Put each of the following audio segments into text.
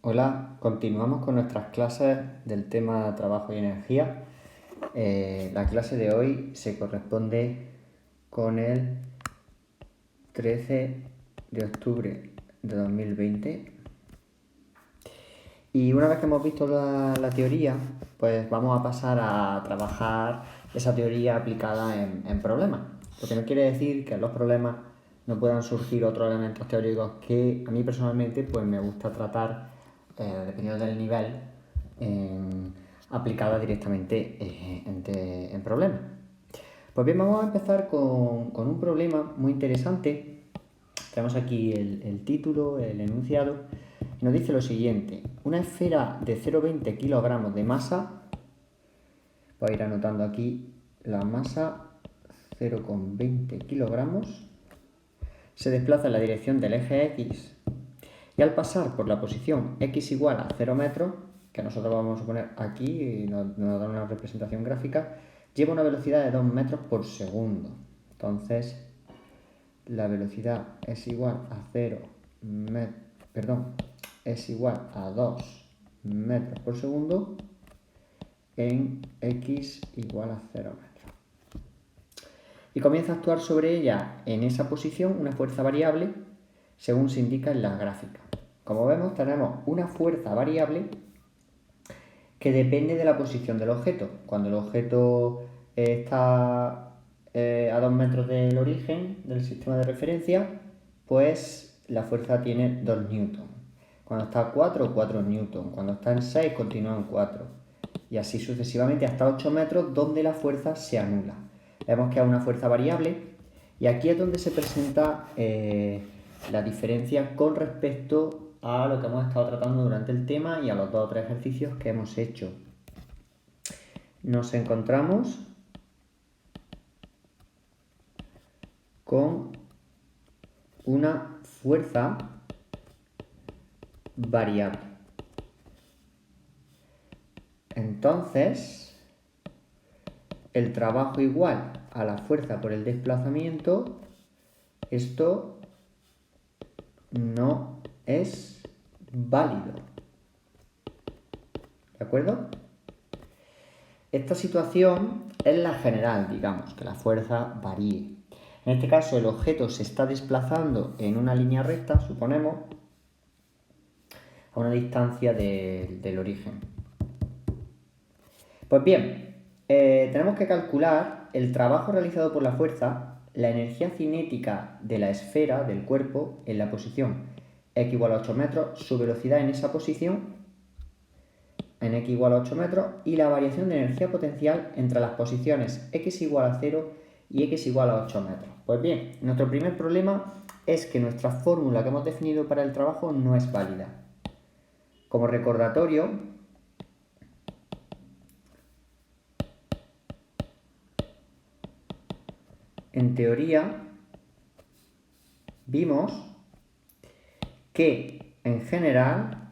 Hola, continuamos con nuestras clases del tema trabajo y energía. La clase de hoy se corresponde con el 13 de octubre de 2020. Y una vez que hemos visto la teoría, pues vamos a pasar a trabajar esa teoría aplicada en problemas. Lo que no quiere decir que en los problemas no puedan surgir otros elementos teóricos que a mí personalmente pues me gusta tratar, dependiendo del nivel, aplicada directamente en problemas. Pues bien, vamos a empezar con un problema muy interesante. Tenemos aquí el título, el enunciado. Nos dice lo siguiente: una esfera de 0,20 kilogramos de masa, voy a ir anotando aquí la masa, 0,20 kilogramos, se desplaza en la dirección del eje X y al pasar por la posición X igual a 0 metros, que nosotros vamos a poner aquí y nos da una representación gráfica, lleva una velocidad de 2 metros por segundo. Entonces, la velocidad es igual a 2 metros por segundo en X igual a 0 metros. Y comienza a actuar sobre ella en esa posición una fuerza variable según se indica en la gráfica. Como vemos, tenemos una fuerza variable que depende de la posición del objeto. Cuando el objeto está a 2 metros del origen del sistema de referencia, pues la fuerza tiene 2 newtons. Cuando está a 4, 4 newtons. Cuando está en 6, continúa en 4. Y así sucesivamente hasta 8 metros, donde la fuerza se anula. Vemos que es una fuerza variable y aquí es donde se presenta la diferencia con respecto a lo que hemos estado tratando durante el tema y a los 2 o 3 ejercicios que hemos hecho. Nos encontramos con una fuerza variable. Entonces, el trabajo igual a la fuerza por el desplazamiento, esto no es válido. ¿De acuerdo? Esta situación es la general, digamos, que la fuerza varíe. En este caso, el objeto se está desplazando en una línea recta, suponemos, a una distancia del origen. Pues bien, tenemos que calcular el trabajo realizado por la fuerza, la energía cinética de la esfera, del cuerpo, en la posición x igual a 8 metros, su velocidad en esa posición, en x igual a 8 metros, y la variación de energía potencial entre las posiciones x igual a 0 y x igual a 8 metros. Pues bien, nuestro primer problema es que nuestra fórmula que hemos definido para el trabajo no es válida. Como recordatorio, en teoría, vimos que en general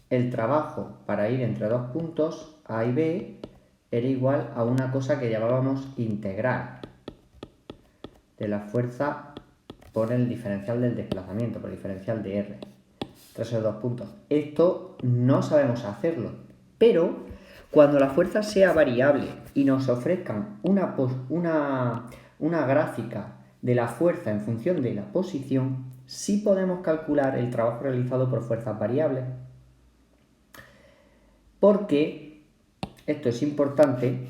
el trabajo para ir entre dos puntos A y B era igual a una cosa que llamábamos integral de la fuerza por el diferencial del desplazamiento, por el diferencial de R, entre esos dos puntos. Esto no sabemos hacerlo, pero cuando la fuerza sea variable y nos ofrezcan una gráfica de la fuerza en función de la posición, sí podemos calcular el trabajo realizado por fuerzas variables. Porque, esto es importante,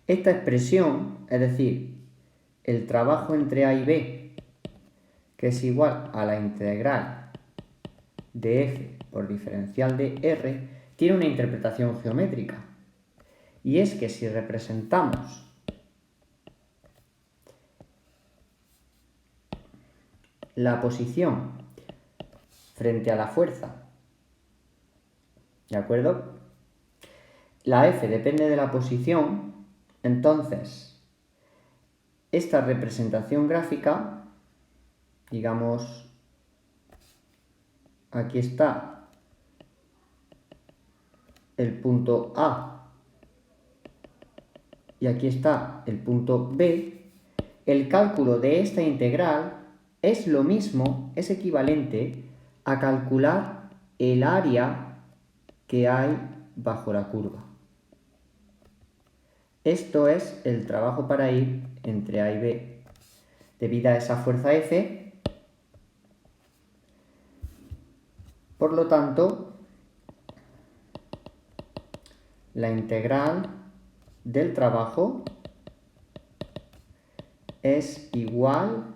esta expresión, es decir, el trabajo entre A y B, que es igual a la integral de F por diferencial de R, tiene una interpretación geométrica. Y es que si representamos la posición frente a la fuerza, ¿de acuerdo? La F depende de la posición, entonces esta representación gráfica, digamos, aquí está el punto A y aquí está el punto B, el cálculo de esta integral es lo mismo, es equivalente a calcular el área que hay bajo la curva. Esto es el trabajo para ir entre A y B. Debido a esa fuerza F, por lo tanto, la integral del trabajo es igual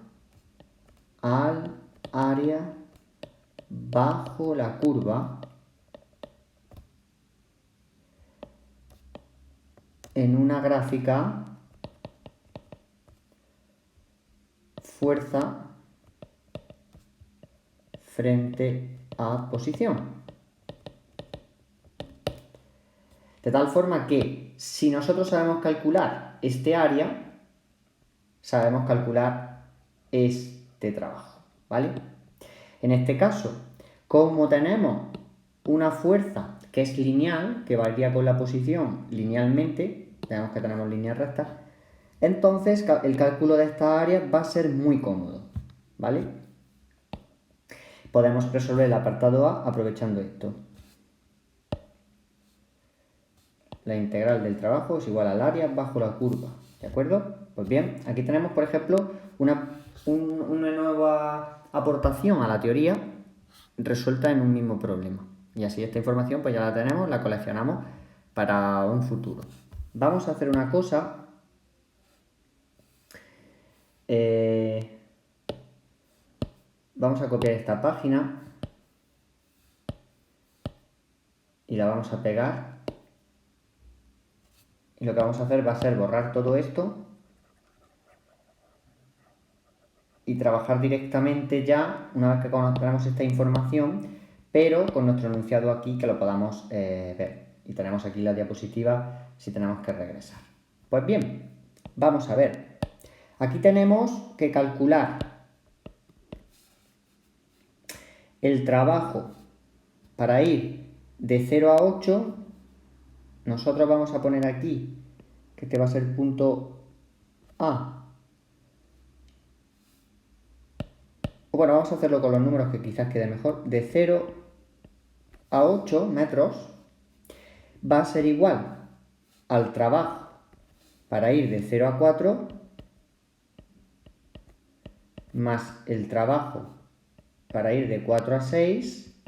al área bajo la curva en una gráfica fuerza frente a posición. De tal forma que si nosotros sabemos calcular este área, sabemos calcular este trabajo, ¿vale? En este caso, como tenemos una fuerza que es lineal, que varía con la posición linealmente, tenemos que tenemos líneas rectas, entonces el cálculo de esta área va a ser muy cómodo, ¿vale? Podemos resolver el apartado A aprovechando esto. La integral del trabajo es igual al área bajo la curva, ¿de acuerdo? Pues bien, aquí tenemos, por ejemplo, una nueva aportación a la teoría resuelta en un mismo problema. Y así esta información pues ya la tenemos, la coleccionamos para un futuro. Vamos a hacer una cosa. Vamos a copiar esta página y la vamos a pegar. Y lo que vamos a hacer va a ser borrar todo esto y trabajar directamente ya, una vez que conozcamos esta información, pero con nuestro enunciado aquí que lo podamos ver. Y tenemos aquí la diapositiva si tenemos que regresar. Pues bien, vamos a ver. Aquí tenemos que calcular el trabajo para ir de 0 a 8. Nosotros vamos a poner aquí que este va a ser el punto A. Bueno, vamos a hacerlo con los números que quizás quede mejor. De 0 a 8 metros va a ser igual al trabajo para ir de 0 a 4 más el trabajo para ir de 4 a 6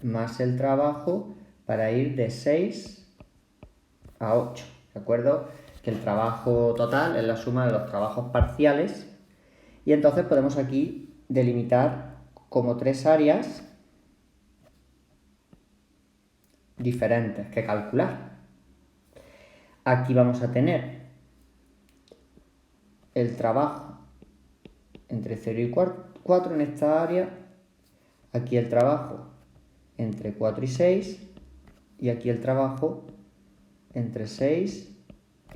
más el trabajo para ir de 6 a 8. ¿De acuerdo? Que el trabajo total es la suma de los trabajos parciales. Y entonces podemos aquí delimitar como tres áreas diferentes que calcular. Aquí vamos a tener el trabajo entre 0 y 4 en esta área, aquí el trabajo entre 4 y 6 y aquí el trabajo entre 6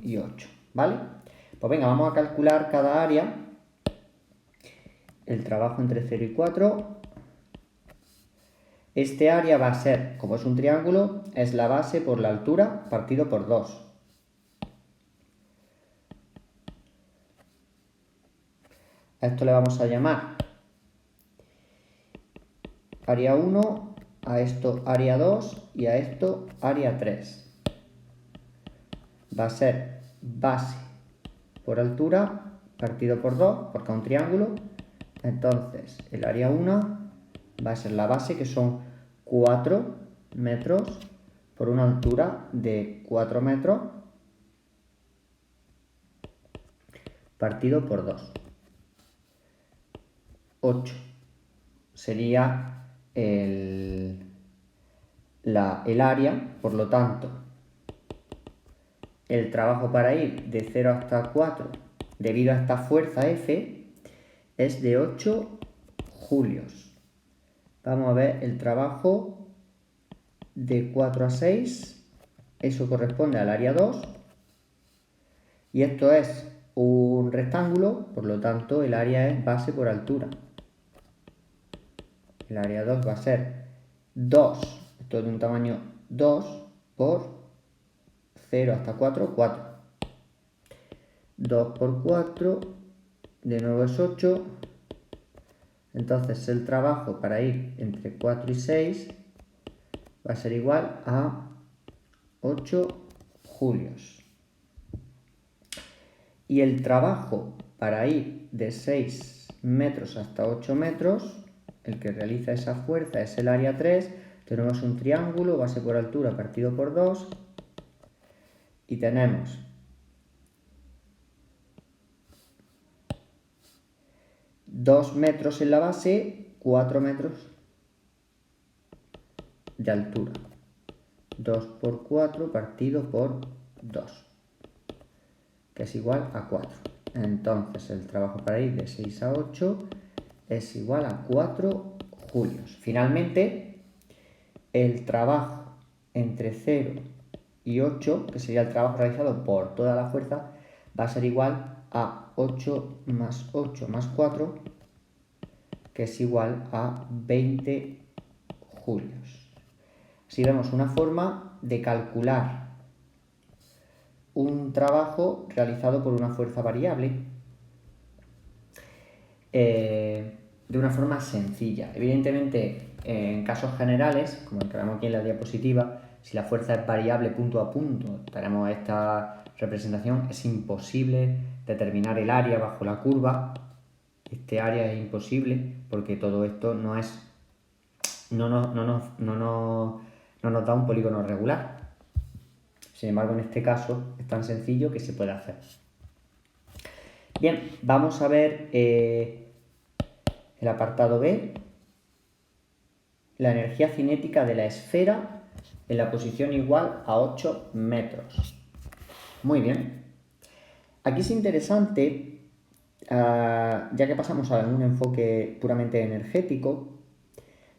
y 8, ¿vale? Pues venga, vamos a calcular cada área. El trabajo entre 0 y 4. Este área va a ser, como es un triángulo, es la base por la altura partido por 2. A esto le vamos a llamar área 1, a esto área 2 y a esto área 3. Va a ser base por altura partido por 2, porque es un triángulo. Entonces, el área 1 va a ser la base, que son 4 metros por una altura de 4 metros partido por 2. 8 sería el área, por lo tanto, el trabajo para ir de 0 hasta 4 debido a esta fuerza F es de 8 julios. Vamos a ver el trabajo de 4 a 6, eso corresponde al área 2, y esto es un rectángulo, por lo tanto el área es base por altura. El área 2 va a ser 2, esto es de un tamaño 2 por 0 hasta 4, 4. 2 por 4, de nuevo es 8. Entonces el trabajo para ir entre 4 y 6 va a ser igual a 8 julios. Y el trabajo para ir de 6 metros hasta 8 metros, el que realiza esa fuerza es el área 3. Tenemos un triángulo, base por altura partido por 2. Y tenemos 2 metros en la base, 4 metros de altura. 2 por 4 partido por 2, que es igual a 4. Entonces el trabajo para ir de 6 a 8 es igual a 4 julios. Finalmente, el trabajo entre 0 y 8, que sería el trabajo realizado por toda la fuerza, va a ser igual a 8 más 8 más 4, que es igual a 20 julios. Así vemos una forma de calcular un trabajo realizado por una fuerza variable de una forma sencilla. Evidentemente, en casos generales, como el que vemos aquí en la diapositiva, si la fuerza es variable punto a punto, tenemos esta representación, es imposible determinar el área bajo la curva. Este área es imposible porque todo esto no nos da un polígono regular. Sin embargo, en este caso es tan sencillo que se puede hacer. Bien, vamos a ver el apartado B, la energía cinética de la esfera en la posición igual a 8 metros. Muy bien. Aquí es interesante, ya que pasamos a un enfoque puramente energético,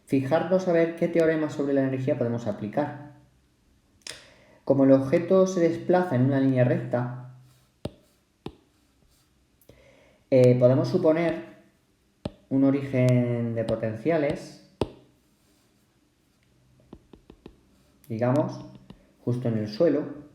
fijarnos a ver qué teorema sobre la energía podemos aplicar. Como el objeto se desplaza en una línea recta, podemos suponer un origen de potenciales, digamos, justo en el suelo.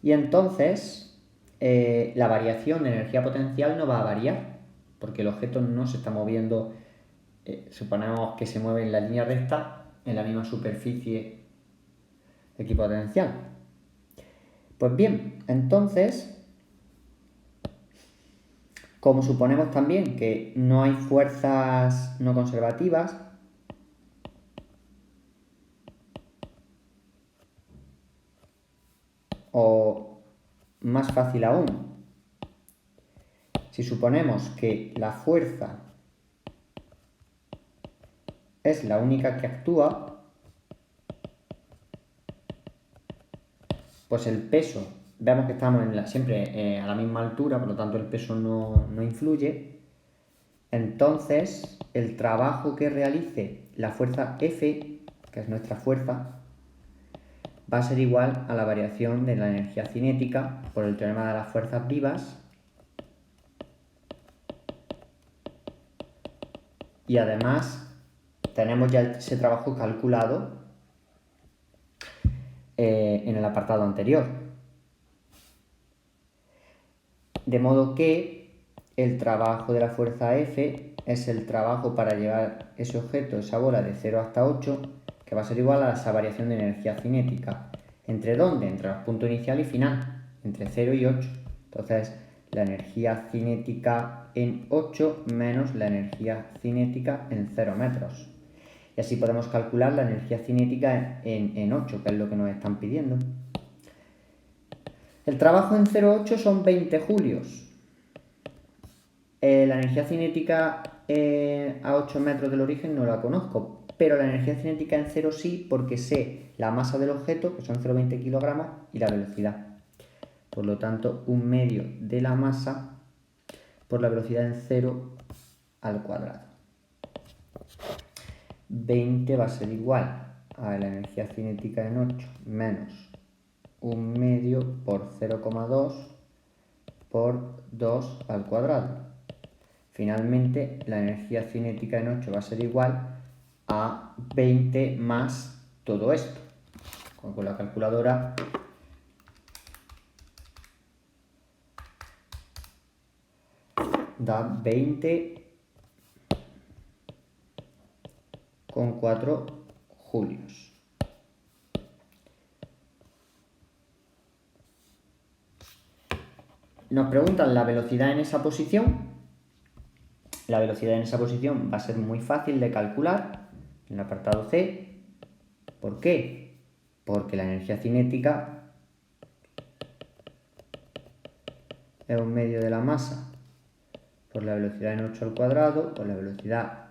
Y entonces la variación de energía potencial no va a variar, porque el objeto no se está moviendo, suponemos que se mueve en la línea recta, en la misma superficie equipotencial. Pues bien, entonces, como suponemos también que no hay fuerzas no conservativas, o más fácil aún, si suponemos que la fuerza es la única que actúa, pues el peso, vemos que estamos siempre a la misma altura, por lo tanto el peso no influye. Entonces, el trabajo que realice la fuerza F, que es nuestra fuerza, va a ser igual a la variación de la energía cinética por el teorema de las fuerzas vivas. Y además tenemos ya ese trabajo calculado en el apartado anterior. De modo que el trabajo de la fuerza F es el trabajo para llevar ese objeto, esa bola, de 0 hasta 8, que va a ser igual a esa variación de energía cinética. ¿Entre dónde? Entre los puntos inicial y final, entre 0 y 8. Entonces, la energía cinética en 8 menos la energía cinética en 0 metros. Y así podemos calcular la energía cinética en 8, que es lo que nos están pidiendo. El trabajo en 0,8 son 20 julios. La energía cinética a 8 metros del origen no la conozco, pero la energía cinética en 0 sí, porque sé la masa del objeto, que son 0,20 kilogramos, y la velocidad. Por lo tanto, 1/2 de la masa por la velocidad en 0 al cuadrado. 20 va a ser igual a la energía cinética en 8 menos 1/2 por 0,2 por 2 al cuadrado. Finalmente, la energía cinética en 8 va a ser igual a 20 más todo esto. Con la calculadora da 20,4 julios. Nos preguntan la velocidad en esa posición. La velocidad en esa posición va a ser muy fácil de calcular en el apartado C. ¿Por qué? Porque la energía cinética es un medio de la masa por la velocidad en 8 al cuadrado, por la velocidad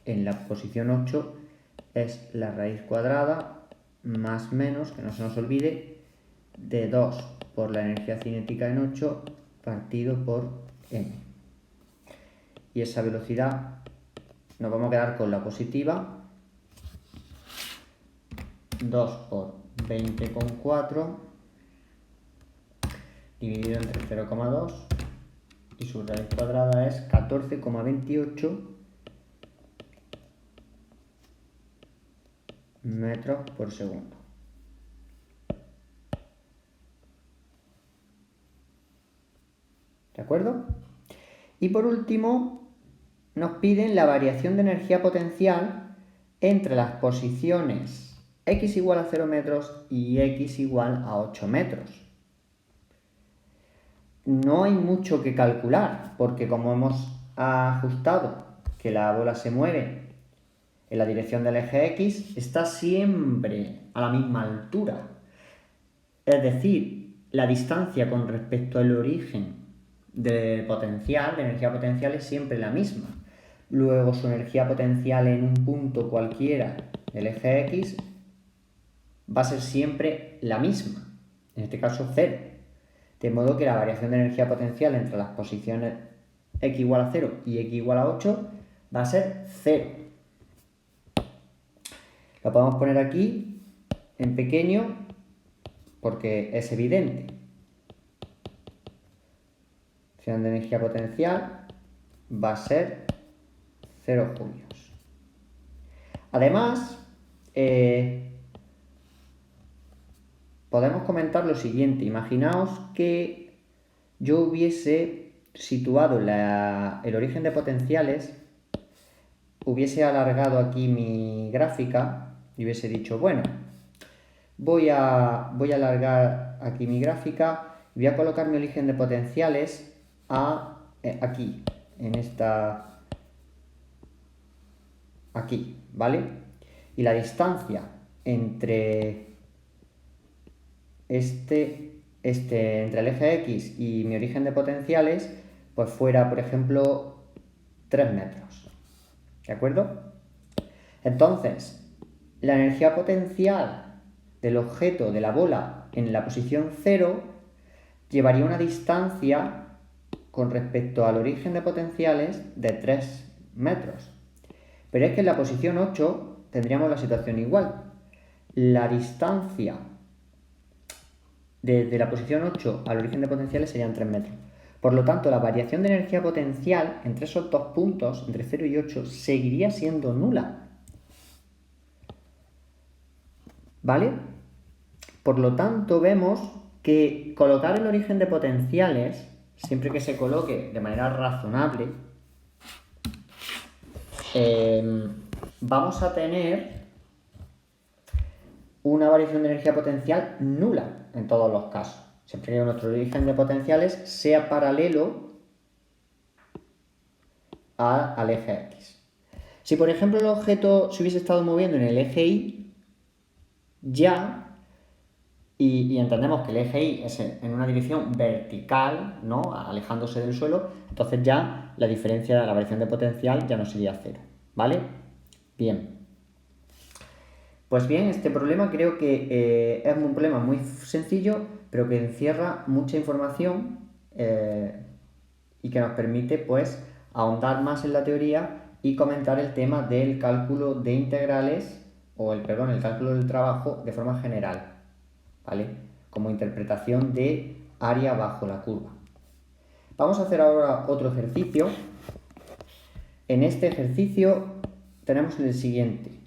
en la posición 8 es la raíz cuadrada más menos, que no se nos olvide, de 2 por la energía cinética en 8 partido por m. Y esa velocidad nos vamos a quedar con la positiva, 2 por 20,4 dividido entre 0,2 y su raíz cuadrada es 14,28 metros por segundo. ¿De acuerdo? Y por último, nos piden la variación de energía potencial entre las posiciones x igual a 0 metros y x igual a 8 metros. No hay mucho que calcular, porque como hemos ajustado que la bola se mueve en la dirección del eje X, está siempre a la misma altura. Es decir, la distancia con respecto al origen de potencial, de energía potencial, es siempre la misma. Luego su energía potencial en un punto cualquiera del eje X va a ser siempre la misma, en este caso 0. De modo que la variación de energía potencial entre las posiciones x igual a 0 y x igual a 8 va a ser 0. Lo podemos poner aquí en pequeño porque es evidente. La variación de energía potencial va a ser 0 julios. Además, podemos comentar lo siguiente. Imaginaos que yo hubiese situado el origen de potenciales, hubiese alargado aquí mi gráfica y hubiese dicho, bueno, voy a alargar aquí mi gráfica y voy a colocar mi origen de potenciales aquí, en esta, aquí, ¿vale? Y la distancia entre entre el eje X y mi origen de potenciales, pues fuera, por ejemplo, 3 metros. ¿De acuerdo? Entonces, la energía potencial del objeto de la bola en la posición 0 llevaría una distancia con respecto al origen de potenciales de 3 metros. Pero es que en la posición 8 tendríamos la situación igual. La distancia desde la posición 8 al origen de potenciales serían 3 metros. Por lo tanto, la variación de energía potencial entre esos dos puntos, entre 0 y 8, seguiría siendo nula. ¿Vale? Por lo tanto, vemos que colocar el origen de potenciales, siempre que se coloque de manera razonable, vamos a tener una variación de energía potencial nula en todos los casos. Siempre que nuestro origen de potenciales sea paralelo al eje X. Si por ejemplo el objeto se hubiese estado moviendo en el eje Y, y entendemos que el eje Y es en una dirección vertical, ¿no? Alejándose del suelo, entonces ya la diferencia, la variación de potencial ya no sería 0, ¿vale? Bien. Pues bien, este problema creo que es un problema muy sencillo, pero que encierra mucha información y que nos permite, pues, ahondar más en la teoría y comentar el tema del cálculo de integrales, el cálculo del trabajo de forma general, ¿vale? Como interpretación de área bajo la curva. Vamos a hacer ahora otro ejercicio. En este ejercicio tenemos el siguiente.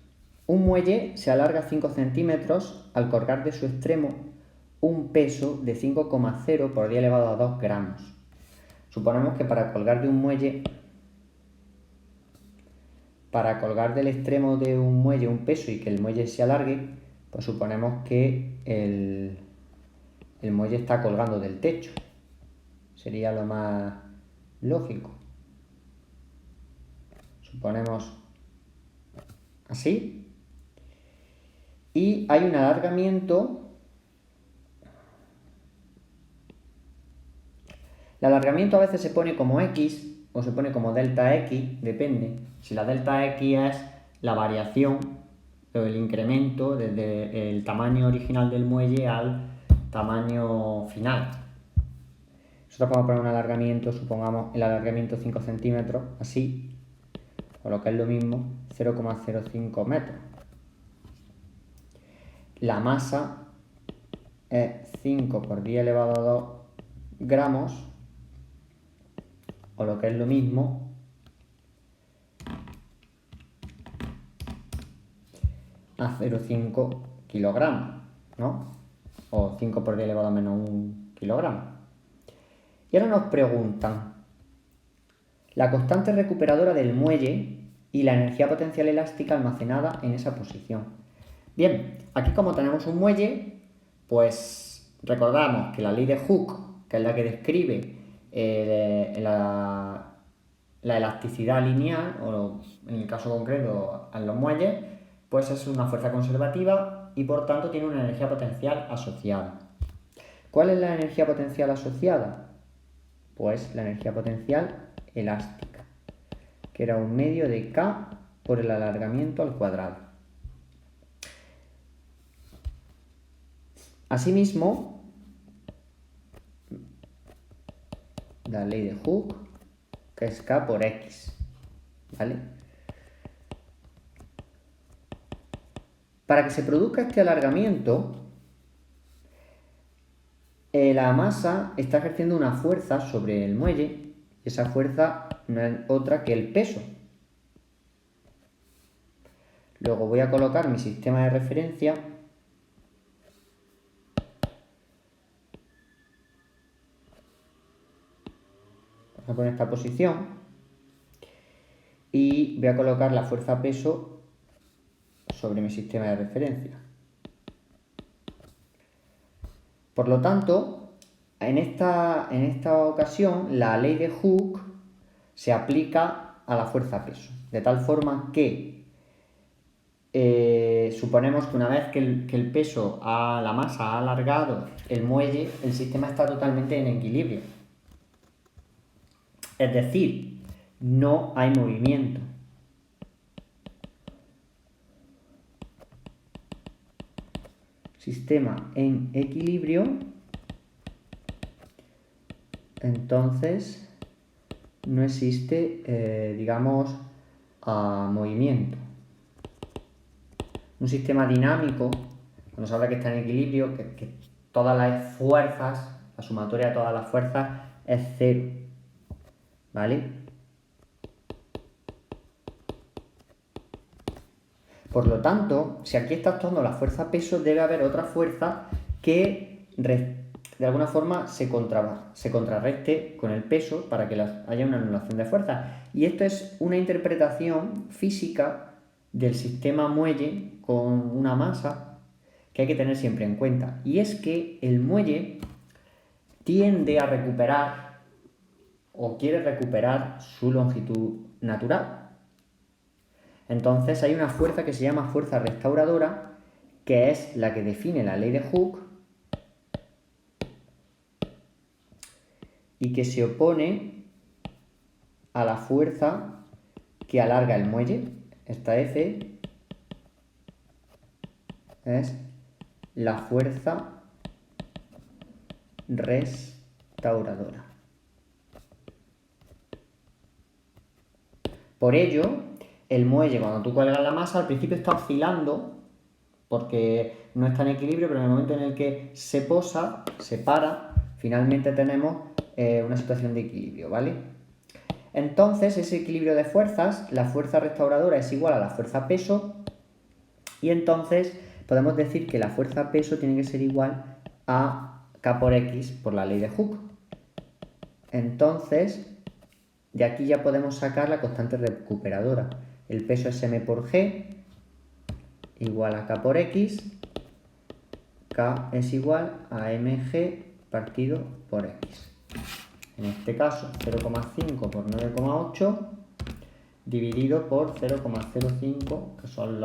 Un muelle se alarga 5 centímetros al colgar de su extremo un peso de 5,0 por 10 elevado a 2 gramos. Suponemos que para colgar del extremo de un muelle un peso y que el muelle se alargue, pues suponemos que el muelle está colgando del techo. Sería lo más lógico. Suponemos así. Y hay un alargamiento. El alargamiento a veces se pone como X o se pone como delta X, depende. Si la delta X es la variación o el incremento desde el tamaño original del muelle al tamaño final. Nosotros podemos poner un alargamiento, supongamos el alargamiento 5 centímetros, así, o lo que es lo mismo, 0,05 metros. La masa es 5 por 10 elevado a 2 gramos, o lo que es lo mismo, a 0,5 kilogramos, ¿no? O 5 por 10 elevado a menos 1 kilogramo. Y ahora nos preguntan la constante recuperadora del muelle y la energía potencial elástica almacenada en esa posición. Bien, aquí como tenemos un muelle, pues recordamos que la ley de Hooke, que es la que describe la elasticidad lineal, o en el caso concreto en los muelles, pues es una fuerza conservativa y por tanto tiene una energía potencial asociada. ¿Cuál es la energía potencial asociada? Pues la energía potencial elástica, que era 1/2 de K por el alargamiento al cuadrado. Asimismo, la ley de Hooke, que es K por X, ¿vale? Para que se produzca este alargamiento, la masa está ejerciendo una fuerza sobre el muelle y esa fuerza no es otra que el peso. Luego voy a colocar mi sistema de referencia. Voy a poner esta posición y voy a colocar la fuerza peso sobre mi sistema de referencia. Por lo tanto, en esta ocasión, la ley de Hooke se aplica a la fuerza peso, de tal forma que suponemos que una vez que el peso a la masa ha alargado el muelle, el sistema está totalmente en equilibrio. Es decir, no hay movimiento. Sistema en equilibrio, entonces no existe, digamos, movimiento. Un sistema dinámico, cuando se habla que está en equilibrio, que todas las fuerzas, la sumatoria de todas las fuerzas es 0, ¿vale? Por lo tanto, si aquí está actuando la fuerza peso, debe haber otra fuerza que de alguna forma se contrarreste con el peso para que haya una anulación de fuerza. Y esto es una interpretación física del sistema muelle con una masa que hay que tener siempre en cuenta. Y es que el muelle tiende a recuperar o quiere recuperar su longitud natural. Entonces hay una fuerza que se llama fuerza restauradora, que es la que define la ley de Hooke y que se opone a la fuerza que alarga el muelle. Esta F es la fuerza restauradora. Por ello, el muelle, cuando tú cuelgas la masa, al principio está oscilando porque no está en equilibrio, pero en el momento en el que se posa, se para, finalmente tenemos una situación de equilibrio, ¿vale? Entonces, ese equilibrio de fuerzas, la fuerza restauradora es igual a la fuerza peso Y entonces podemos decir que la fuerza peso tiene que ser igual a K por X por la ley de Hooke. Entonces, de aquí ya podemos sacar la constante recuperadora. El peso es m por g igual a K por X. K es igual a mg partido por X. En este caso, 0,5 por 9,8 dividido por 0,05, que son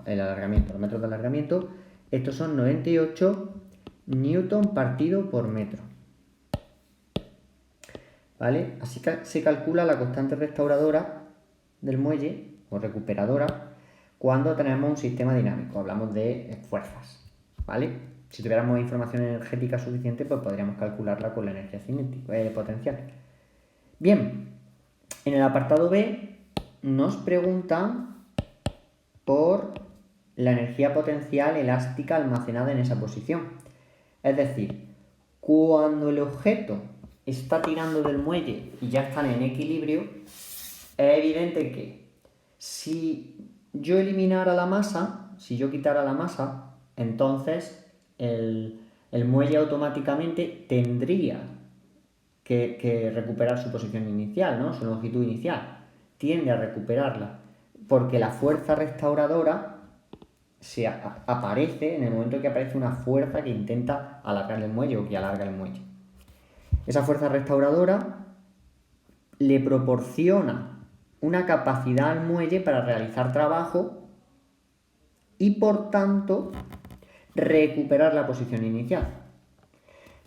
el alargamiento, los metros de alargamiento. Estos son 98 newton partido por metro. ¿Vale? Así que se calcula la constante restauradora del muelle, o recuperadora, cuando tenemos un sistema dinámico. Hablamos de fuerzas, ¿vale? Si tuviéramos información energética suficiente, pues podríamos calcularla con la energía cinética, potencial. Bien, en el apartado B nos preguntan por la energía potencial elástica almacenada en esa posición. Es decir, cuando el objeto está tirando del muelle y ya están en equilibrio, es evidente que si yo eliminara la masa, si yo quitara la masa, entonces el muelle automáticamente tendría que recuperar su posición inicial, ¿no? Su longitud inicial. Tiende a recuperarla, porque la fuerza restauradora se aparece en el momento que aparece una fuerza que intenta alargar el muelle o que alarga el muelle. Esa fuerza restauradora le proporciona una capacidad al muelle para realizar trabajo y, por tanto, recuperar la posición inicial.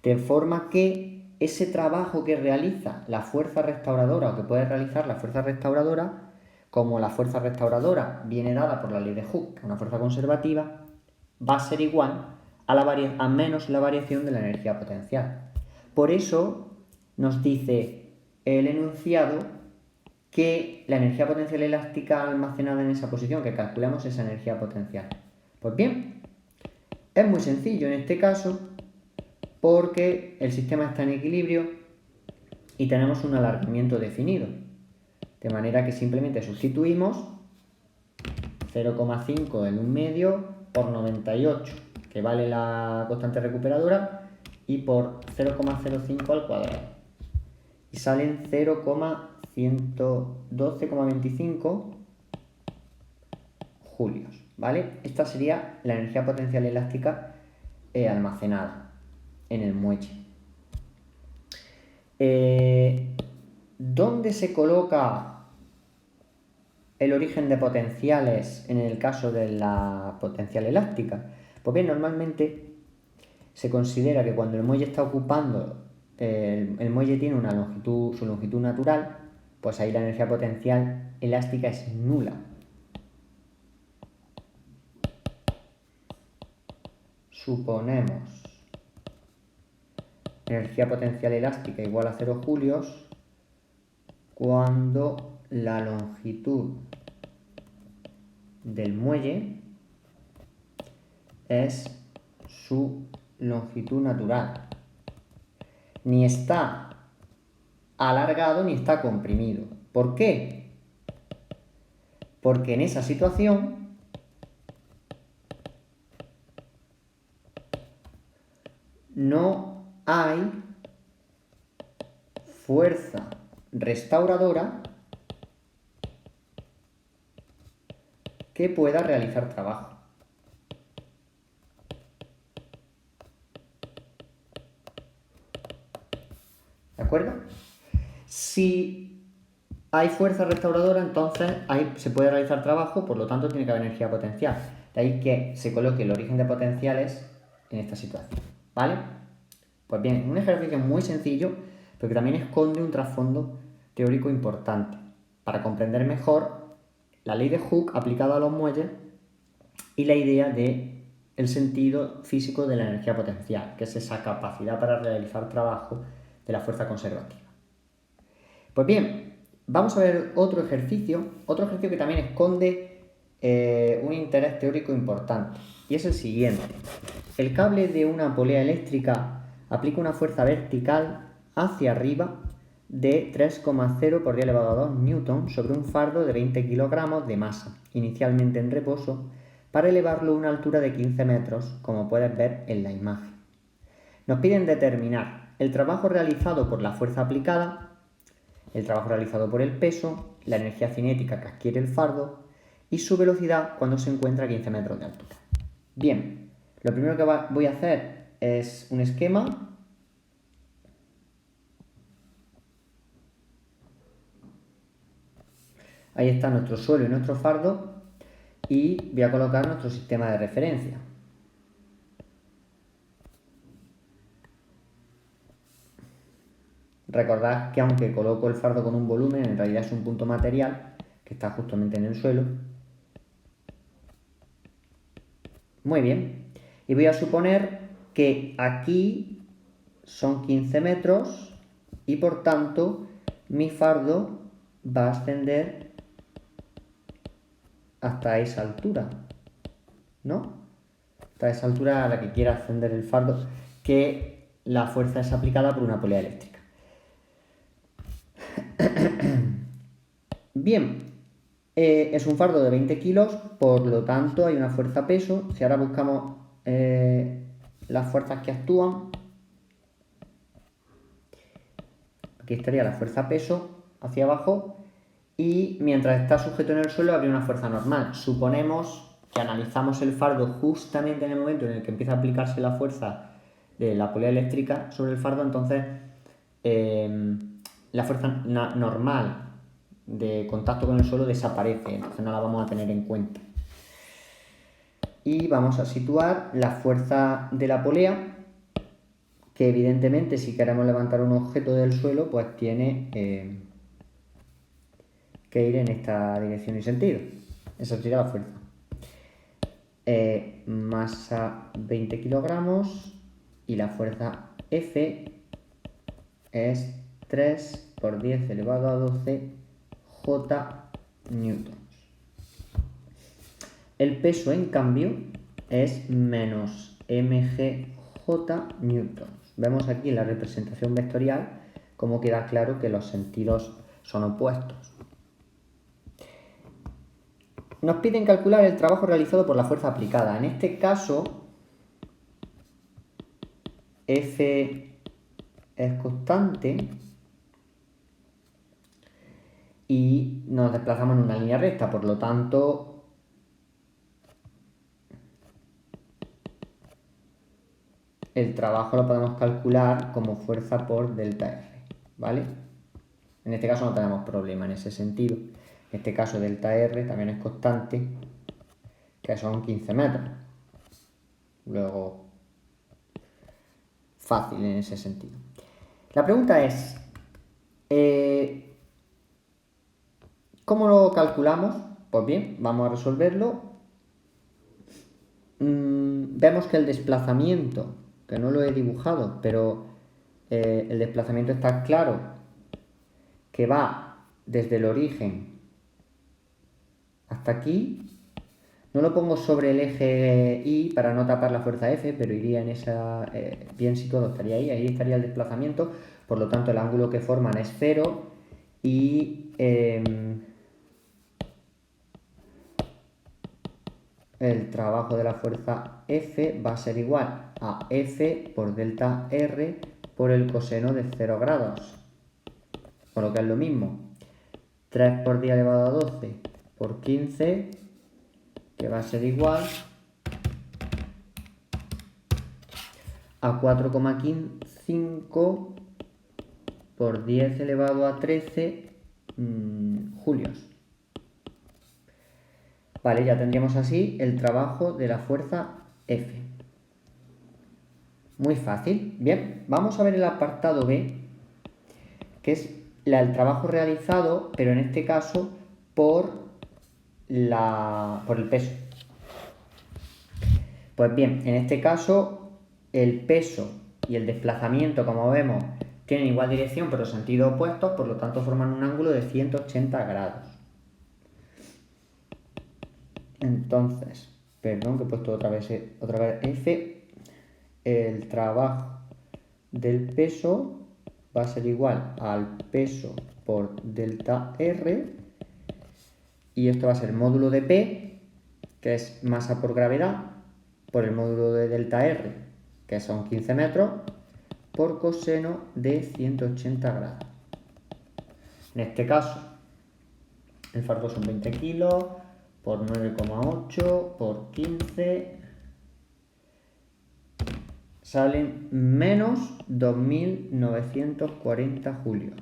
De forma que ese trabajo que realiza la fuerza restauradora o que puede realizar la fuerza restauradora, como la fuerza restauradora viene dada por la ley de Hooke, una fuerza conservativa, va a ser igual a menos la variación de la energía potencial. Por eso nos dice el enunciado que la energía potencial elástica almacenada en esa posición, que calculamos esa energía potencial. Pues bien, es muy sencillo en este caso, porque el sistema está en equilibrio y tenemos un alargamiento definido. De manera que simplemente sustituimos 0,5 en un medio por 98, que vale la constante recuperadora, y por 0,05 al cuadrado. Y salen 0,112,25 julios, ¿vale? Esta sería la energía potencial elástica almacenada en el muelle. ¿Dónde se coloca el origen de potenciales en el caso de la potencial elástica? Pues bien, normalmente se considera que cuando el muelle está ocupando, el muelle tiene una longitud, su longitud natural, pues ahí la energía potencial elástica es nula. Suponemos energía potencial elástica igual a 0 julios cuando la longitud del muelle es su longitud natural. Ni está alargado ni está comprimido. ¿Por qué? Porque en esa situación no hay fuerza restauradora que pueda realizar trabajo. ¿De acuerdo? Si hay fuerza restauradora, entonces ahí se puede realizar trabajo, por lo tanto tiene que haber energía potencial. De ahí que se coloque el origen de potenciales en esta situación. ¿Vale? Pues bien, un ejercicio muy sencillo, pero que también esconde un trasfondo teórico importante para comprender mejor la ley de Hooke aplicada a los muelles y la idea de el sentido físico de la energía potencial, que es esa capacidad para realizar trabajo de la fuerza conservativa. Pues bien, vamos a ver otro ejercicio que también esconde un interés teórico importante, y es el siguiente. El cable de una polea eléctrica aplica una fuerza vertical hacia arriba de 3,0 por 10 elevado a 2 newton sobre un fardo de 20 kilogramos de masa. inicialmente en reposo para elevarlo a una altura de 15 metros, como puedes ver en la imagen. Nos piden determinar el trabajo realizado por la fuerza aplicada, el trabajo realizado por el peso, la energía cinética que adquiere el fardo y su velocidad cuando se encuentra a 15 metros de altura. Bien, lo primero que voy a hacer es un esquema. Ahí está nuestro suelo y nuestro fardo y voy a colocar nuestro sistema de referencia. Recordad que aunque coloco el fardo con un volumen, en realidad es un punto material que está justamente en el suelo. Muy bien. Y voy a suponer que aquí son 15 metros y por tanto mi fardo va a ascender hasta esa altura, ¿no? Hasta esa altura a la que quiera ascender el fardo, que la fuerza es aplicada por una polea eléctrica. Bien, es un fardo de 20 kilos, por lo tanto hay una fuerza peso. Si ahora buscamos las fuerzas que actúan, aquí estaría la fuerza peso hacia abajo y mientras está sujeto en el suelo habría una fuerza normal. Suponemos que analizamos el fardo justamente en el momento en el que empieza a aplicarse la fuerza de la polea eléctrica sobre el fardo, entonces la fuerza normal de contacto con el suelo desaparece, entonces no la vamos a tener en cuenta. Y vamos a situar la fuerza de la polea, que evidentemente si queremos levantar un objeto del suelo, pues tiene que ir en esta dirección y sentido. Esa sería la fuerza. Masa 20 kilogramos y la fuerza F es 3 por 10 elevado a 12 J newtons. El peso, en cambio, es menos mgj newtons. Vemos aquí en la representación vectorial cómo queda claro que los sentidos son opuestos. Nos piden calcular el trabajo realizado por la fuerza aplicada. En este caso, F es constante y nos desplazamos en una línea recta, por lo tanto el trabajo lo podemos calcular como fuerza por delta R, ¿vale? En este caso no tenemos problema en ese sentido. En este caso delta R también es constante, que son 15 metros. Luego, fácil en ese sentido. La pregunta es, ¿cómo lo calculamos? Pues bien, vamos a resolverlo. Vemos que el desplazamiento, que no lo he dibujado, pero el desplazamiento está claro, que va desde el origen hasta aquí. No lo pongo sobre el eje Y para no tapar la fuerza F, pero iría en esa, bien situado estaría ahí estaría el desplazamiento, por lo tanto el ángulo que forman es 0 y el trabajo de la fuerza F va a ser igual a F por delta R por el coseno de 0 grados, con lo que es lo mismo, 3 por 10 elevado a 12 por 15, que va a ser igual a 4,5 por 10 elevado a 13 julios. Vale, ya tendríamos así el trabajo de la fuerza F. Muy fácil. Bien, vamos a ver el apartado B, que es el trabajo realizado, pero en este caso por el peso. Pues bien, en este caso el peso y el desplazamiento, como vemos, tienen igual dirección pero sentido opuestos, por lo tanto forman un ángulo de 180 grados. Entonces, perdón que he puesto otra vez F, el trabajo del peso va a ser igual al peso por delta R y esto va a ser módulo de P, que es masa por gravedad, por el módulo de delta R, que son 15 metros, por coseno de 180 grados. En este caso, el fardo son 20 kilos por 9,8 por 15, salen menos 2.940 julios.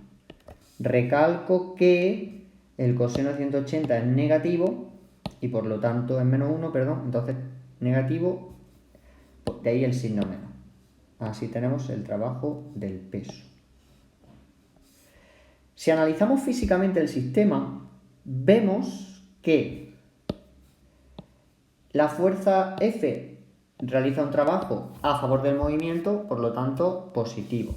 Recalco que el coseno de 180 es negativo y por lo tanto es menos 1, perdón, entonces negativo, de ahí el signo menos. Así tenemos el trabajo del peso. Si analizamos físicamente el sistema, vemos que la fuerza F realiza un trabajo a favor del movimiento, por lo tanto positivo.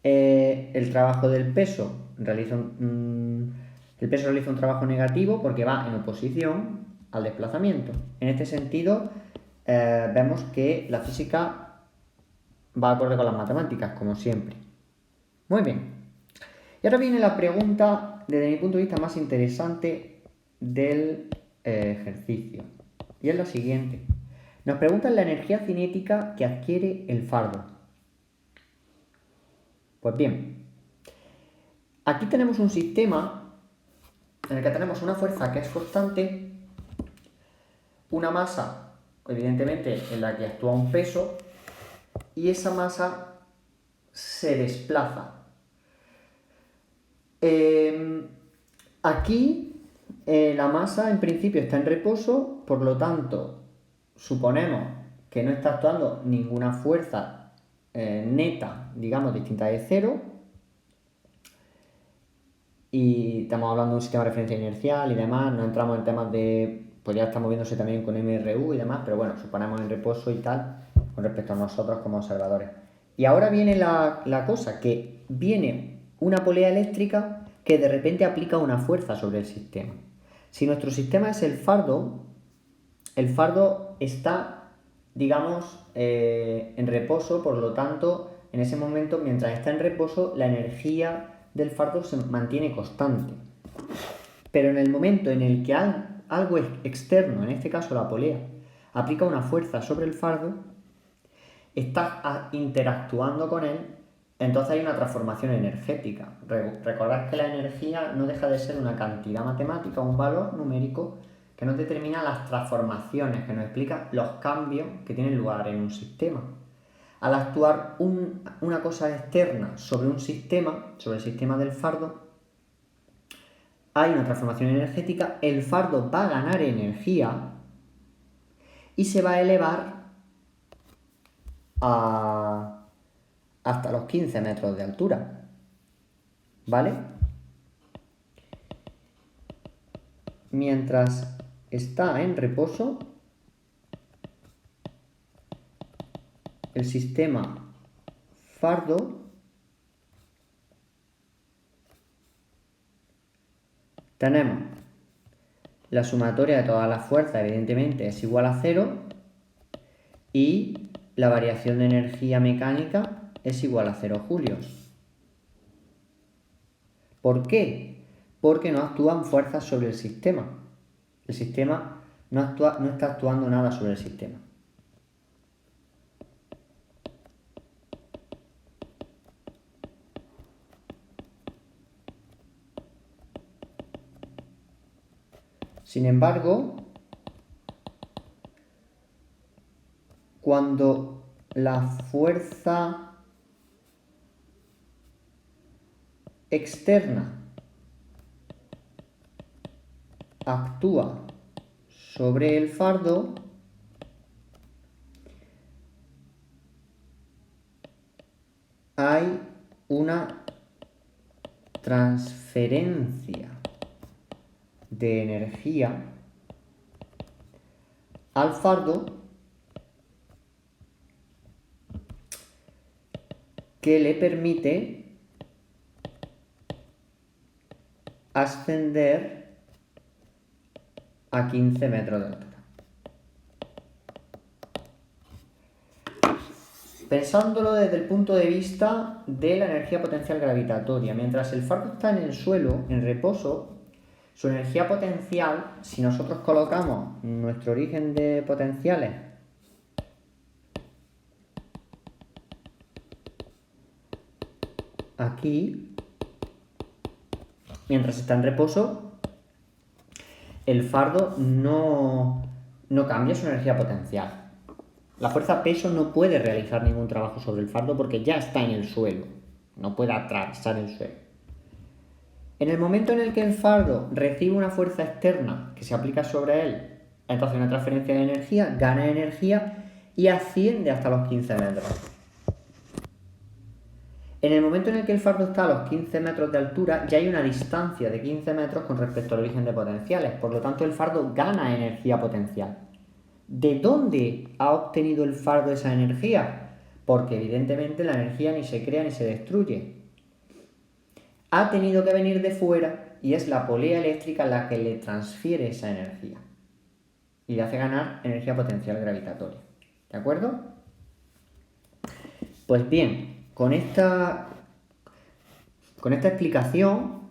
El trabajo del peso realiza un trabajo negativo porque va en oposición al desplazamiento. En este sentido, vemos que la física va acorde con las matemáticas, como siempre. Muy bien. Y ahora viene la pregunta, desde mi punto de vista, más interesante del ejercicio. Y es la siguiente. Nos preguntan la energía cinética que adquiere el fardo. Pues bien, aquí tenemos un sistema en el que tenemos una fuerza que es constante, una masa, evidentemente, en la que actúa un peso, y esa masa se desplaza. Aquí la masa en principio está en reposo, por lo tanto suponemos que no está actuando ninguna fuerza neta, digamos, distinta de cero, y estamos hablando de un sistema de referencia inercial y demás, no entramos en temas de, pues ya está moviéndose también con MRU y demás, pero bueno, suponemos en reposo y tal con respecto a nosotros como observadores. Y ahora viene la cosa, que viene una polea eléctrica que de repente aplica una fuerza sobre el sistema. Si nuestro sistema es el fardo está, digamos, en reposo, por lo tanto, en ese momento, mientras está en reposo, la energía del fardo se mantiene constante. Pero en el momento en el que algo externo, en este caso la polea, aplica una fuerza sobre el fardo, está interactuando con él, entonces hay una transformación energética. Recordad que la energía no deja de ser una cantidad matemática, un valor numérico que nos determina las transformaciones, que nos explica los cambios que tienen lugar en un sistema. Al actuar una cosa externa sobre un sistema, sobre el sistema del fardo, hay una transformación energética, el fardo va a ganar energía y se va a elevar hasta los 15 metros de altura. ¿Vale? Mientras está en reposo, el sistema fardo tenemos la sumatoria de todas las fuerzas, evidentemente, es igual a 0 y la variación de energía mecánica es igual a 0 julios. ¿Por qué? Porque no actúan fuerzas sobre el sistema. El sistema no está actuando nada sobre el sistema. Sin embargo, cuando la fuerza externa actúa sobre el fardo, hay una transferencia de energía al fardo que le permite ascender a 15 metros de altura. pensándolo desde el punto de vista de la energía potencial gravitatoria, mientras el fardo está en el suelo, en reposo, su energía potencial, si nosotros colocamos nuestro origen de potenciales aquí, mientras está en reposo, el fardo no cambia su energía potencial. La fuerza peso no puede realizar ningún trabajo sobre el fardo porque ya está en el suelo, no puede atravesar el suelo. En el momento en el que el fardo recibe una fuerza externa que se aplica sobre él, entonces una transferencia de energía, gana energía y asciende hasta los 15 metros. En el momento en el que el fardo está a los 15 metros de altura, ya hay una distancia de 15 metros con respecto al origen de potenciales, por lo tanto el fardo gana energía potencial. ¿De dónde ha obtenido el fardo esa energía? Porque evidentemente la energía ni se crea ni se destruye. Ha tenido que venir de fuera y es la polea eléctrica la que le transfiere esa energía y le hace ganar energía potencial gravitatoria. ¿De acuerdo? Pues bien, con esta explicación,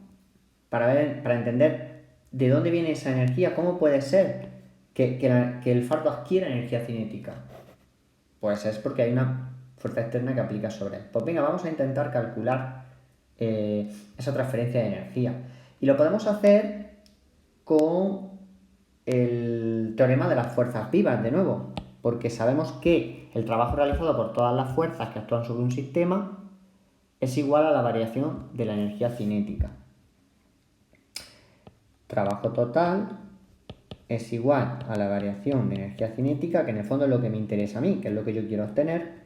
para entender de dónde viene esa energía, cómo puede ser que el fardo adquiera energía cinética, pues es porque hay una fuerza externa que aplica sobre él. Pues venga, vamos a intentar calcular esa transferencia de energía. Y lo podemos hacer con el teorema de las fuerzas vivas, de nuevo, porque sabemos que el trabajo realizado por todas las fuerzas que actúan sobre un sistema es igual a la variación de la energía cinética. Trabajo total es igual a la variación de energía cinética, que en el fondo es lo que me interesa a mí, que es lo que yo quiero obtener.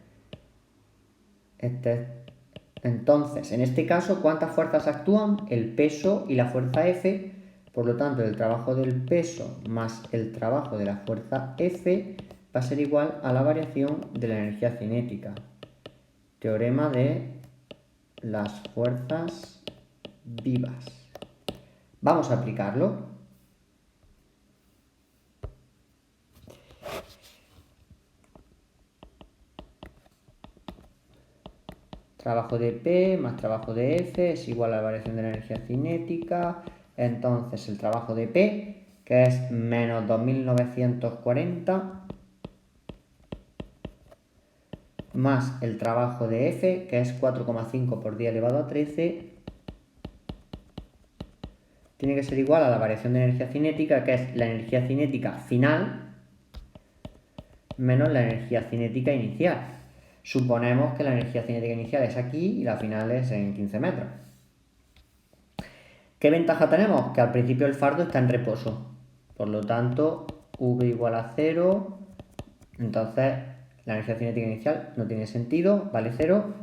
Entonces, en este caso, ¿cuántas fuerzas actúan? El peso y la fuerza F. Por lo tanto, el trabajo del peso más el trabajo de la fuerza F va a ser igual a la variación de la energía cinética. Teorema de las fuerzas vivas. Vamos a aplicarlo. Trabajo de P más trabajo de F es igual a la variación de la energía cinética. Entonces el trabajo de P, que es menos 2940, más el trabajo de F, que es 4,5 por 10 elevado a 13, tiene que ser igual a la variación de energía cinética, que es la energía cinética final menos la energía cinética inicial. Suponemos que la energía cinética inicial es aquí y la final es en 15 metros. ¿Qué ventaja tenemos? Que al principio el fardo está en reposo. Por lo tanto, V igual a 0. Entonces, la energía cinética inicial no tiene sentido, vale 0.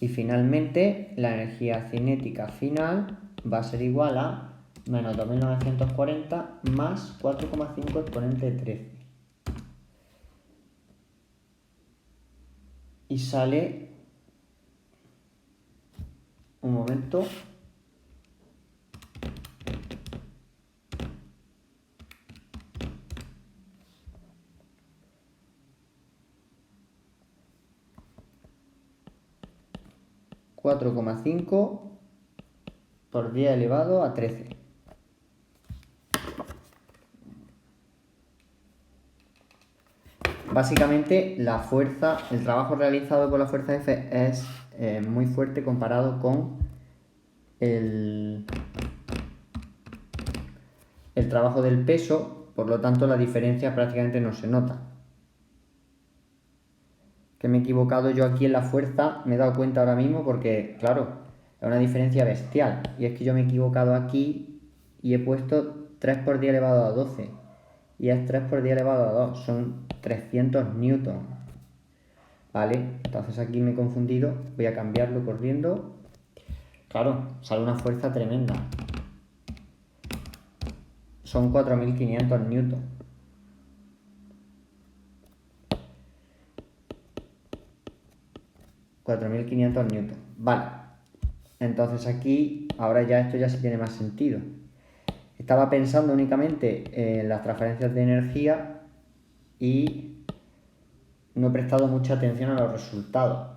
Y finalmente, la energía cinética final va a ser igual a menos 2940 más 4,5 exponente de 13. Y sale, un momento, (4,5 por 10 elevado a 13. Básicamente la fuerza, el trabajo realizado por la fuerza F es muy fuerte comparado con el trabajo del peso, por lo tanto la diferencia prácticamente no se nota. Que me he equivocado yo aquí en la fuerza, me he dado cuenta ahora mismo porque, claro, es una diferencia bestial. Y es que yo me he equivocado aquí y he puesto 3 por 10 elevado a 12. Y es 3 por 10 elevado a 2, son 300 newton. ¿Vale? Entonces aquí me he confundido, voy a cambiarlo corriendo. Claro, sale una fuerza tremenda. Son 4500 newton. Vale. Entonces aquí, ahora ya esto ya sí tiene más sentido. Estaba pensando únicamente en las transferencias de energía y no he prestado mucha atención a los resultados.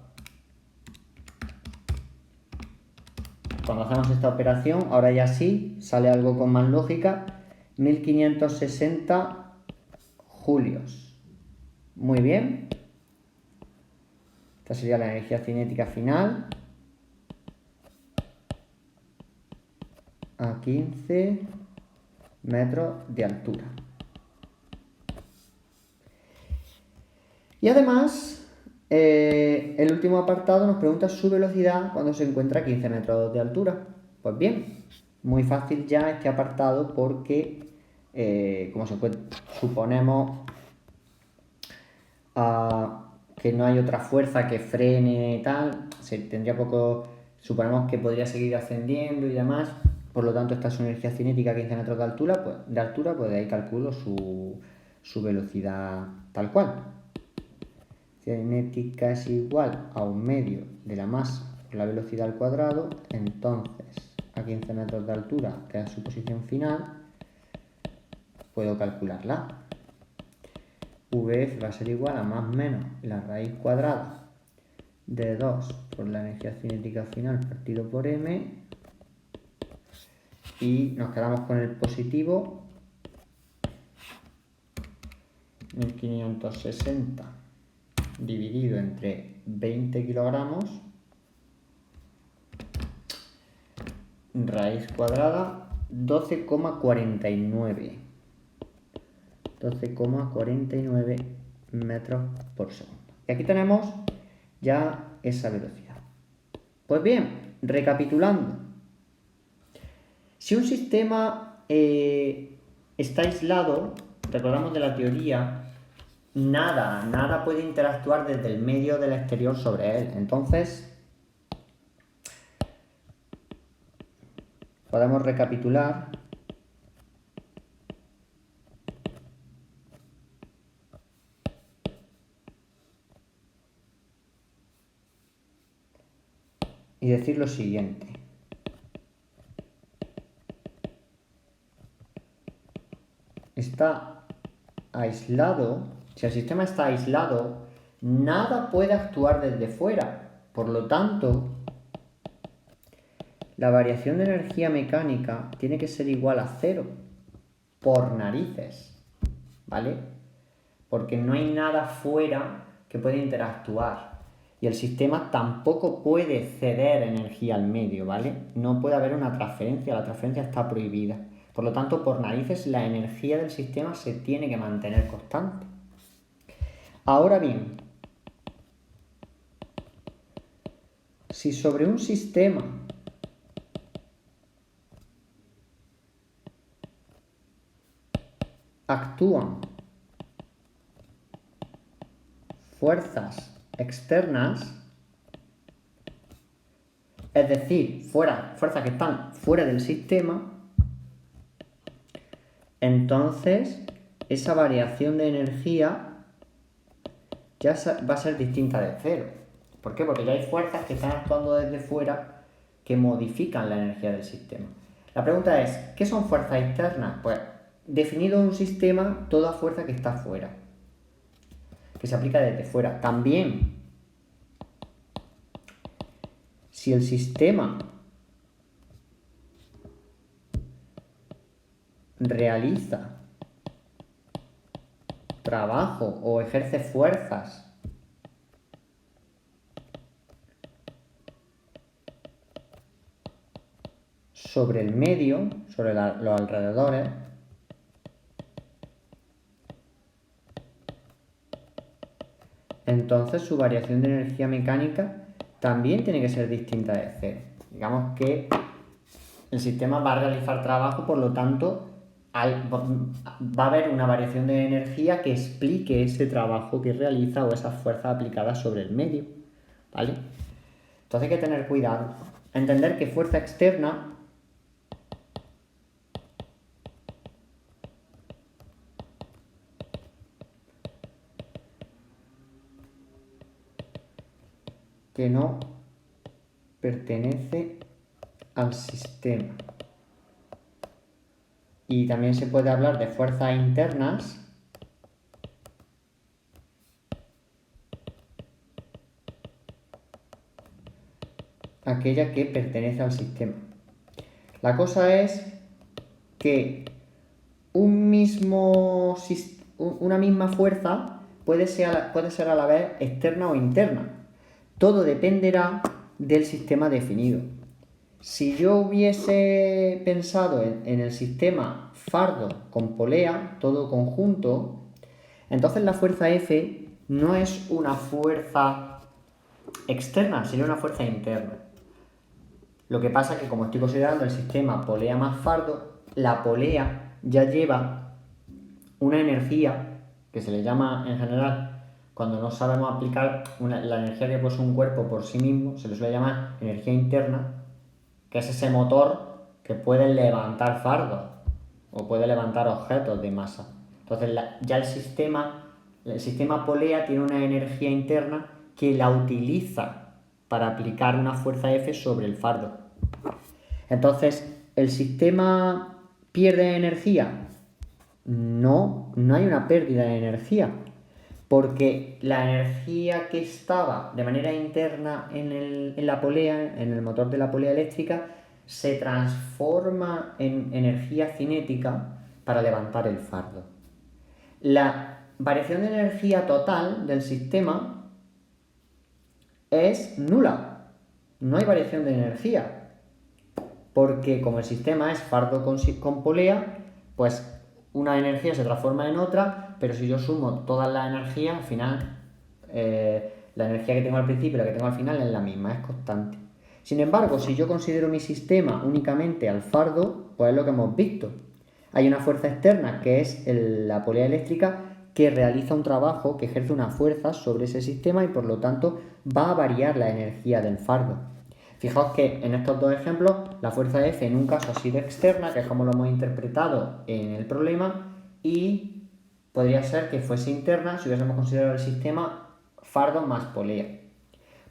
Cuando hacemos esta operación, ahora ya sí, sale algo con más lógica, 1560 julios. Muy bien. Esta sería la energía cinética final. A 15 metros de altura. Y además, el último apartado nos pregunta su velocidad cuando se encuentra a 15 metros de altura. Pues bien, muy fácil ya este apartado porque, como suponemos que no hay otra fuerza que frene y tal, suponemos que podría seguir ascendiendo y demás. Por lo tanto, esta es su energía cinética a 15 metros de altura, pues de ahí calculo su velocidad tal cual. Cinética es igual a 1/2 de la masa por la velocidad al cuadrado. Entonces, a 15 metros de altura, que es su posición final, puedo calcularla. VF va a ser igual a más o menos la raíz cuadrada de 2 por la energía cinética final partido por m, y nos quedamos con el positivo, 1560 dividido entre 20 kilogramos, raíz cuadrada 12,49 metros por segundo. Y aquí tenemos ya esa velocidad. Pues bien, recapitulando, si un sistema está aislado, recordamos de la teoría, nada puede interactuar desde el medio del exterior sobre él. Entonces, podemos recapitular y decir lo siguiente. Está aislado, si el sistema está aislado, nada puede actuar desde fuera. Por lo tanto, la variación de energía mecánica tiene que ser igual a 0, por narices, ¿vale? Porque no hay nada fuera que pueda interactuar. Y el sistema tampoco puede ceder energía al medio, ¿vale? No puede haber una transferencia, la transferencia está prohibida. Por lo tanto, por narices, la energía del sistema se tiene que mantener constante. Ahora bien, si sobre un sistema actúan fuerzas externas, es decir, fuerzas que están fuera del sistema, entonces esa variación de energía ya va a ser distinta de 0. ¿Por qué? Porque ya hay fuerzas que están actuando desde fuera que modifican la energía del sistema. La pregunta es, ¿qué son fuerzas externas? Pues, definido un sistema, toda fuerza que está fuera, que se aplica desde fuera. También, si el sistema realiza trabajo o ejerce fuerzas sobre el medio, sobre los alrededores, entonces su variación de energía mecánica también tiene que ser distinta de 0. Digamos que el sistema va a realizar trabajo, por lo tanto, va a haber una variación de energía que explique ese trabajo que realiza o esas fuerzas aplicadas sobre el medio, ¿vale? Entonces hay que tener cuidado. Entender que fuerza externa que no pertenece al sistema. Y también se puede hablar de fuerzas internas aquella que pertenece al sistema. La cosa es que una misma fuerza puede ser a la vez externa o interna. Todo dependerá del sistema definido. Si yo hubiese pensado en el sistema fardo con polea, todo conjunto, entonces la fuerza F no es una fuerza externa, sería una fuerza interna. Lo que pasa es que como estoy considerando el sistema polea más fardo, la polea ya lleva una energía que se le llama en general, cuando no sabemos aplicar la energía que posee un cuerpo por sí mismo, se le suele llamar energía interna, que es ese motor que puede levantar fardos o puede levantar objetos de masa. Entonces ya el sistema polea tiene una energía interna que la utiliza para aplicar una fuerza F sobre el fardo. Entonces, ¿el sistema pierde energía? No hay una pérdida de energía, porque la energía que estaba de manera interna en la polea, en el motor de la polea eléctrica, se transforma en energía cinética para levantar el fardo. La variación de energía total del sistema es nula. No hay variación de energía, porque como el sistema es fardo con polea, pues una energía se transforma en otra, pero si yo sumo toda la energía, al final la energía que tengo al principio y la que tengo al final es la misma, es constante. Sin embargo, si yo considero mi sistema únicamente al fardo, pues es lo que hemos visto. Hay una fuerza externa que es la polea eléctrica que realiza un trabajo, que ejerce una fuerza sobre ese sistema y por lo tanto va a variar la energía del fardo. Fijaos que en estos dos ejemplos la fuerza F en un caso ha sido externa, que es como lo hemos interpretado en el problema, y podría ser que fuese interna si hubiésemos considerado el sistema fardo más polea.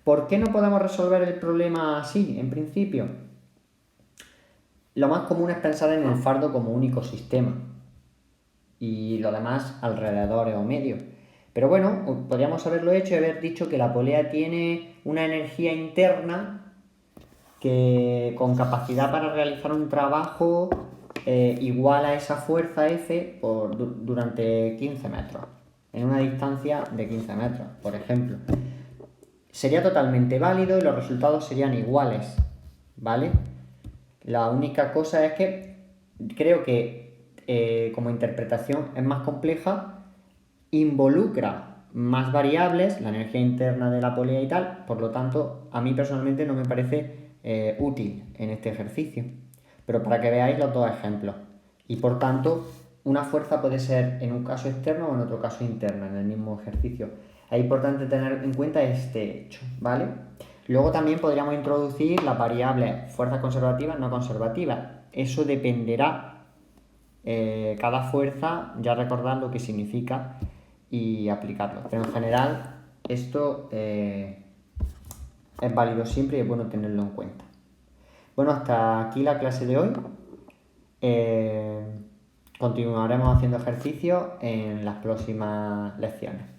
¿Por qué no podemos resolver el problema así, en principio? Lo más común es pensar en el fardo como único sistema y lo demás alrededores o medios. Pero bueno, podríamos haberlo hecho y haber dicho que la polea tiene una energía interna que con capacidad para realizar un trabajo igual a esa fuerza F durante 15 metros, en una distancia de 15 metros, por ejemplo. Sería totalmente válido y los resultados serían iguales, ¿vale? La única cosa es que creo que como interpretación es más compleja, involucra más variables, la energía interna de la polea y tal, por lo tanto, a mí personalmente no me parece útil en este ejercicio. Pero para que veáis los dos ejemplos. Y por tanto, una fuerza puede ser en un caso externo o en otro caso interna, en el mismo ejercicio. Es importante tener en cuenta este hecho, ¿vale? Luego también podríamos introducir las variables fuerzas conservativas, no conservativas. Eso dependerá, cada fuerza, ya recordar lo que significa y aplicarlo. Pero en general, esto es válido siempre y es bueno tenerlo en cuenta. Bueno, hasta aquí la clase de hoy. Continuaremos haciendo ejercicios en las próximas lecciones.